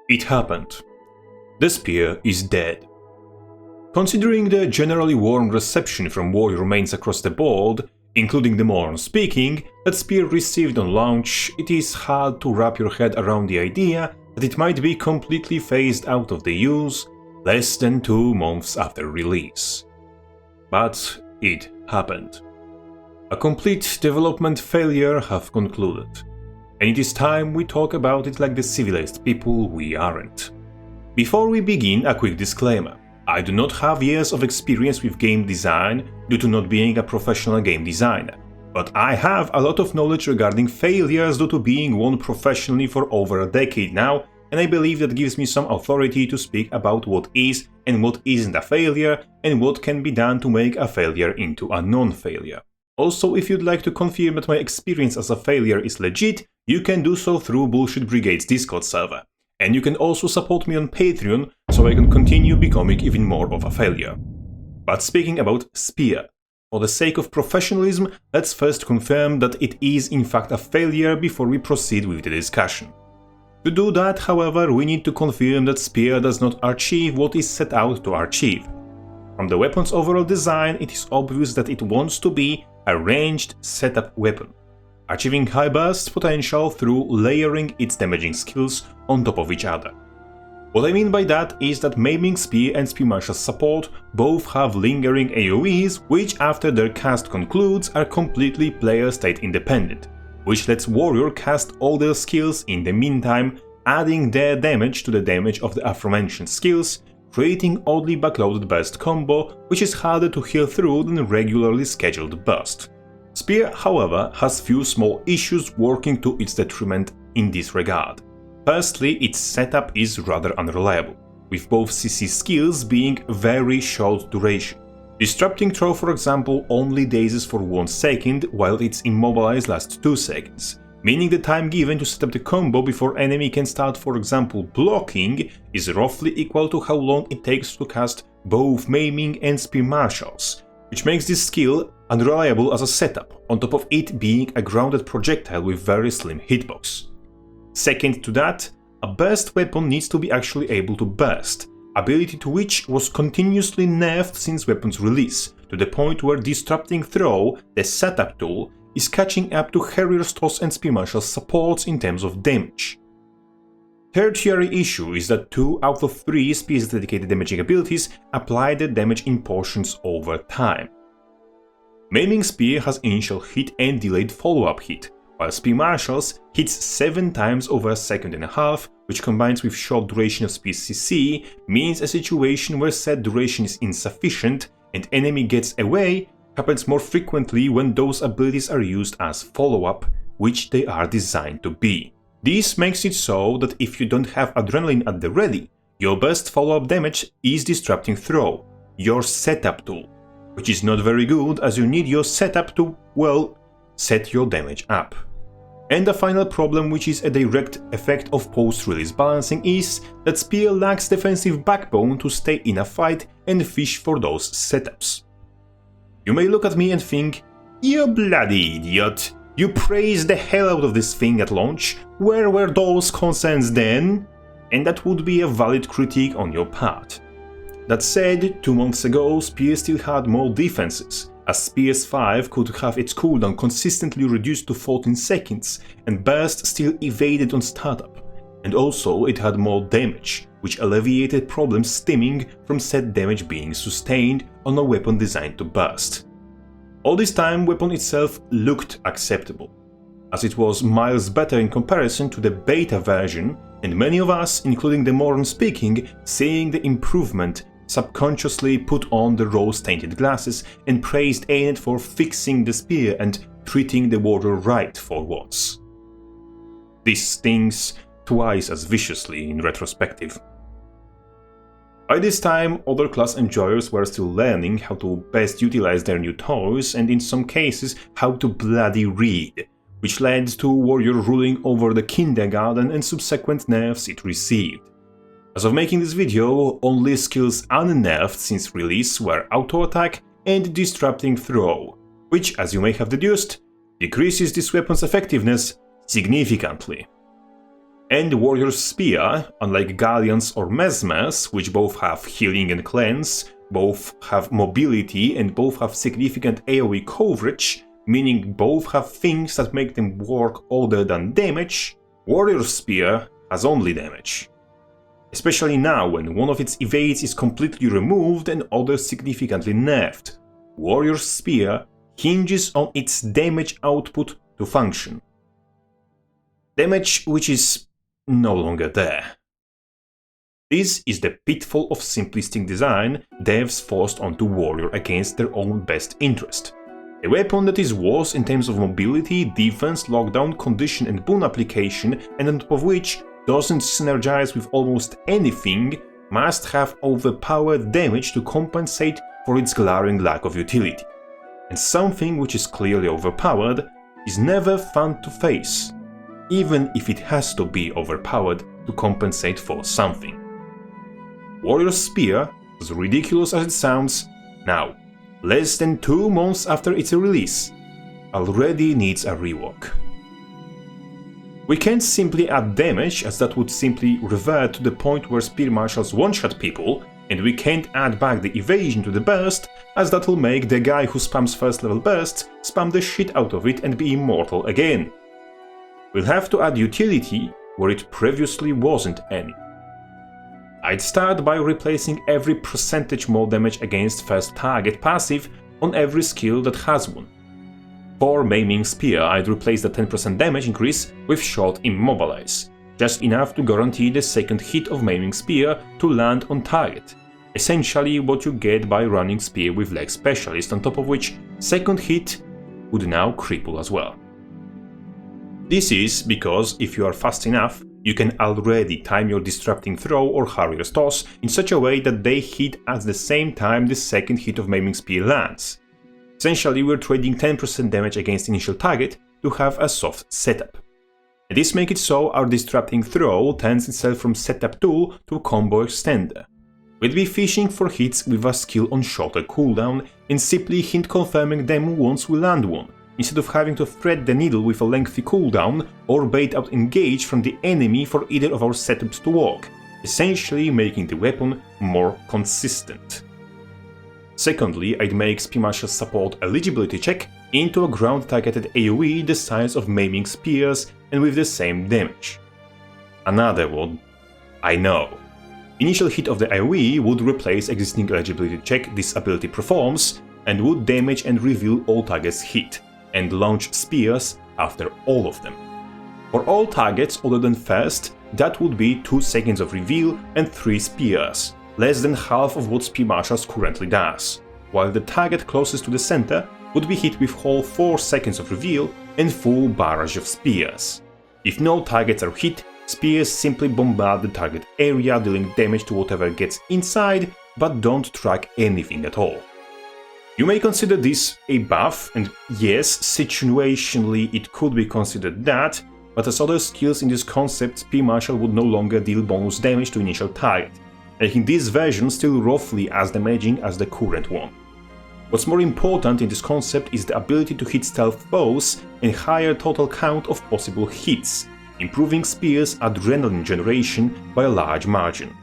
It happened. The spear is dead. Considering the generally warm reception from warrior mains across the board, including the more speaking, that spear received on launch, it is hard to wrap your head around the idea that it might be completely phased out of the use less than 2 months after release. But it happened. A complete development failure have concluded, and it is time we talk about it like the civilized people we aren't. Before we begin, a quick disclaimer. I do not have years of experience with game design due to not being a professional game designer, but I have a lot of knowledge regarding failures due to being one professionally for over a decade now, and I believe that gives me some authority to speak about what is and what isn't a failure, and what can be done to make a failure into a non-failure. Also, if you'd like to confirm that my experience as a failure is legit, you can do so through Bullshit Brigade's Discord server. And you can also support me on Patreon so I can continue becoming even more of a failure. But speaking about Spear, for the sake of professionalism, let's first confirm that it is in fact a failure before we proceed with the discussion. To do that, however, we need to confirm that Spear does not achieve what is set out to achieve. From the weapon's overall design, it is obvious that it wants to be a ranged setup weapon, achieving high burst potential through layering its damaging skills on top of each other. What I mean by that is that Maiming Spear and Spear Marshal's support both have lingering AoEs, which after their cast concludes are completely player state independent, which lets Warrior cast all their skills in the meantime, adding their damage to the damage of the aforementioned skills, creating oddly backloaded burst combo, which is harder to heal through than regularly scheduled burst. Spear, however, has few small issues working to its detriment in this regard. Firstly, its setup is rather unreliable, with both CC skills being very short duration. Disrupting Throw, for example, only dazes for 1 second, while its Immobilize lasts 2 seconds, meaning the time given to set up the combo before enemy can start, for example, blocking, is roughly equal to how long it takes to cast both Maiming and Spear Marshals, which makes this skill unreliable as a setup, on top of it being a grounded projectile with very slim hitbox. Second to that, a burst weapon needs to be actually able to burst, ability to which was continuously nerfed since weapon's release, to the point where Disrupting Throw, the setup tool, is catching up to Harrier's Toss and Spear Marshal's supports in terms of damage. Tertiary issue is that 2 out of 3 Spear's dedicated damaging abilities apply the damage in portions over time. Maiming Spear has initial hit and delayed follow-up hit, while Spear Marshal's hits 7 times over a second and a half, which combines with short duration of Spear CC, means a situation where said duration is insufficient and enemy gets away happens more frequently when those abilities are used as follow-up, which they are designed to be. This makes it so that if you don't have Adrenaline at the ready, your best follow-up damage is Disrupting Throw, your setup tool, which is not very good as you need your setup to, well, set your damage up. And the final problem, which is a direct effect of post-release balancing, is that Spear lacks defensive backbone to stay in a fight and fish for those setups. You may look at me and think, "You bloody idiot, you praised the hell out of this thing at launch, where were those concerns then?" And that would be a valid critique on your part. That said, 2 months ago Spear still had more defenses, as Spears 5 could have its cooldown consistently reduced to 14 seconds and burst still evaded on startup, and also it had more damage, which alleviated problems stemming from said damage being sustained on a weapon designed to burst. All this time weapon itself looked acceptable, as it was miles better in comparison to the beta version, and many of us, including the moron speaking, seeing the improvement, subconsciously put on the rose-tainted glasses and praised ANET for fixing the spear and treating the warrior right for once. This stings twice as viciously in retrospective. By this time, other class enjoyers were still learning how to best utilize their new toys and in some cases how to bloody read, which led to warrior ruling over the kindergarten and subsequent nerfs it received. As of making this video, only skills unnerfed since release were Auto Attack and Disrupting Throw, which, as you may have deduced, decreases this weapon's effectiveness significantly. And Warrior's Spear, unlike Galleon's or Mesmer's, which both have healing and cleanse, both have mobility and both have significant AoE coverage, meaning both have things that make them work other than damage, Warrior's Spear has only damage. Especially now when one of its evades is completely removed and others significantly nerfed. Warrior's Spear hinges on its damage output to function. Damage which is no longer there. This is the pitfall of simplistic design devs forced onto Warrior against their own best interest. A weapon that is worse in terms of mobility, defense, lockdown, condition and boon application, and on top of which doesn't synergize with almost anything, must have overpowered damage to compensate for its glaring lack of utility. And something which is clearly overpowered is never fun to face, even if it has to be overpowered to compensate for something. Warrior's Spear, as ridiculous as it sounds, now, less than 2 months after its release, already needs a rework. We can't simply add damage, as that would simply revert to the point where Spear Marshals one-shot people, and we can't add back the evasion to the burst, as that'll make the guy who spams first level bursts spam the shit out of it and be immortal again. We'll have to add utility where it previously wasn't any. I'd start by replacing every percentage more damage against first target passive on every skill that has one. For Maiming Spear, I'd replace the 10% damage increase with Short Immobilize, just enough to guarantee the second hit of Maiming Spear to land on target, essentially what you get by running Spear with Leg Specialist, on top of which second hit would now cripple as well. This is because if you are fast enough, you can already time your Disrupting Throw or Harrier's Toss in such a way that they hit at the same time the second hit of Maiming Spear lands. Essentially, we're trading 10% damage against initial target to have a soft setup. And this makes it so our Disrupting Throw turns itself from setup tool to combo extender. We'd be fishing for hits with a skill on shorter cooldown and simply hint confirming them once we land one, instead of having to thread the needle with a lengthy cooldown or bait out engage from the enemy for either of our setups to work, essentially making the weapon more consistent. Secondly, I'd make Spear Marshal's support eligibility check into a ground-targeted AoE the size of Maiming Spears and with the same damage. Another one. I know. Initial hit of the AoE would replace existing eligibility check this ability performs and would damage and reveal all targets hit, and launch spears after all of them. For all targets other than first, that would be 2 seconds of reveal and 3 spears, less than half of what Spear Marshals currently does, while the target closest to the center would be hit with whole 4 seconds of reveal and full barrage of spears. If no targets are hit, spears simply bombard the target area, dealing damage to whatever gets inside, but don't track anything at all. You may consider this a buff, and yes, situationally it could be considered that, but as other skills in this concept, Spear Marshal would no longer deal bonus damage to initial target, making this version still roughly as damaging as the current one. What's more important in this concept is the ability to hit stealth foes and higher total count of possible hits, improving Spear's adrenaline generation by a large margin.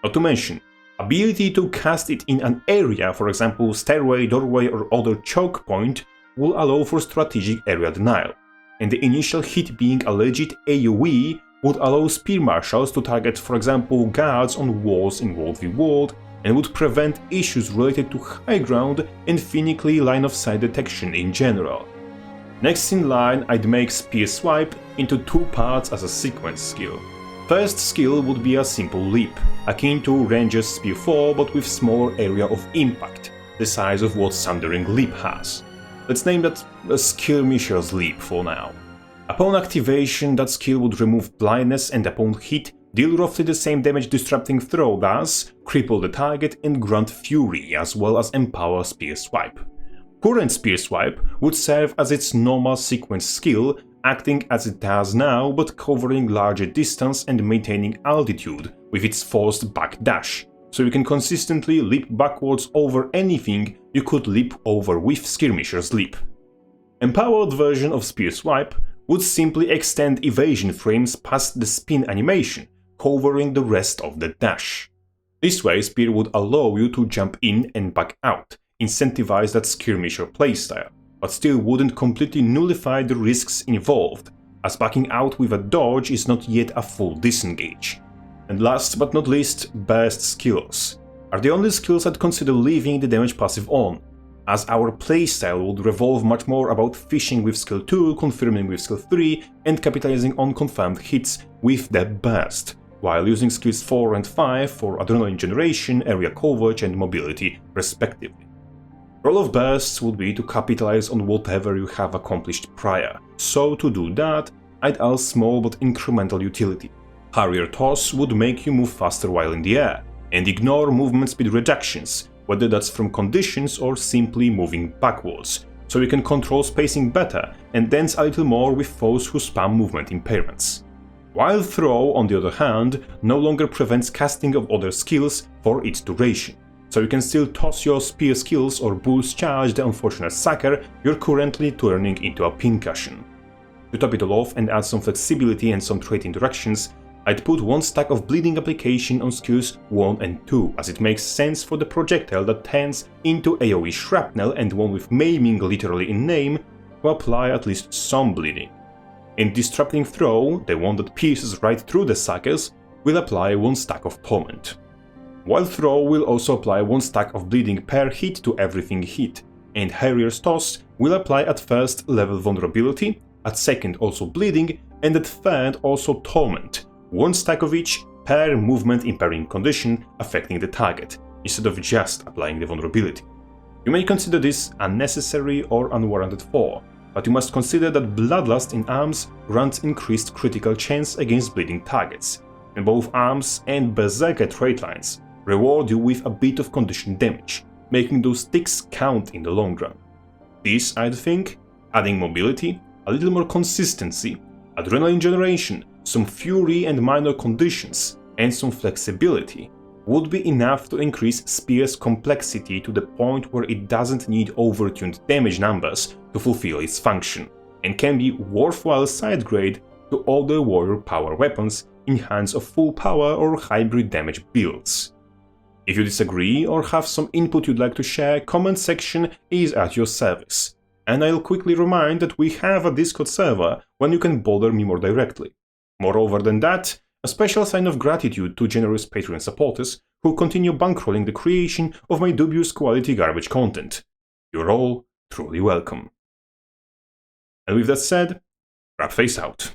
Not to mention, ability to cast it in an area, for example stairway, doorway or other choke point, will allow for strategic area denial, and the initial hit being a legit AoE would allow Spear Marshals to target, for example, guards on walls in World v World, and would prevent issues related to high ground and finically line of sight detection in general. Next in line, I'd make Spear Swipe into 2 parts as a sequence skill. First skill would be a simple leap, akin to Ranger's Spear 4 but with smaller area of impact, the size of what Sundering Leap has. Let's name that a Skirmisher's Leap for now. Upon activation, that skill would remove blindness and upon hit, deal roughly the same damage Disrupting Throw does, cripple the target and grant Fury as well as empower Spear Swipe. Current Spear Swipe would serve as its normal sequence skill, acting as it does now but covering larger distance and maintaining altitude with its forced back dash, so you can consistently leap backwards over anything you could leap over with Skirmisher's Leap. Empowered version of Spear Swipe would simply extend evasion frames past the spin animation, covering the rest of the dash. This way, Spear would allow you to jump in and back out, incentivize that skirmisher playstyle, but still wouldn't completely nullify the risks involved, as backing out with a dodge is not yet a full disengage. And last but not least, burst skills are the only skills I'd consider leaving the damage passive on, as our playstyle would revolve much more about fishing with skill 2, confirming with skill 3, and capitalizing on confirmed hits with the burst, while using skills 4 and 5 for adrenaline generation, area coverage, and mobility, respectively. Role of bursts would be to capitalize on whatever you have accomplished prior, so to do that, I'd add small but incremental utility. Harrier Toss would make you move faster while in the air, and ignore movement speed reductions, whether that's from conditions or simply moving backwards, so you can control spacing better and dance a little more with foes who spam movement impairments. While Throw, on the other hand, no longer prevents casting of other skills for its duration, so you can still toss your spear skills or boost charge the unfortunate sucker you're currently turning into a pincushion. To top it all off and add some flexibility and some trait interactions, I'd put one stack of bleeding application on skills 1 and 2, as it makes sense for the projectile that turns into AoE shrapnel and one with maiming literally in name to apply at least some bleeding. In Disrupting Throw, the one that pierces right through the suckers, will apply one stack of Torment. While Throw will also apply one stack of bleeding per hit to everything hit, and Harrier's Toss will apply at first level vulnerability, at second also bleeding, and at third also Torment, one stack of each per movement impairing condition affecting the target, instead of just applying the vulnerability. You may consider this unnecessary or unwarranted for, but you must consider that Bloodlust in arms grants increased critical chance against bleeding targets, and both arms and Berserker trait lines reward you with a bit of condition damage, making those ticks count in the long run. This, I'd think, adding mobility, a little more consistency, adrenaline generation, some fury and minor conditions, and some flexibility would be enough to increase Spear's complexity to the point where it doesn't need overtuned damage numbers to fulfill its function, and can be worthwhile side grade to other warrior power weapons in hands of full power or hybrid damage builds. If you disagree or have some input you'd like to share, comment section is at your service. And I'll quickly remind that we have a Discord server when you can bother me more directly. Moreover than that, a special sign of gratitude to generous Patreon supporters who continue bankrolling the creation of my dubious quality garbage content. You're all truly welcome. And with that said, Crabface out.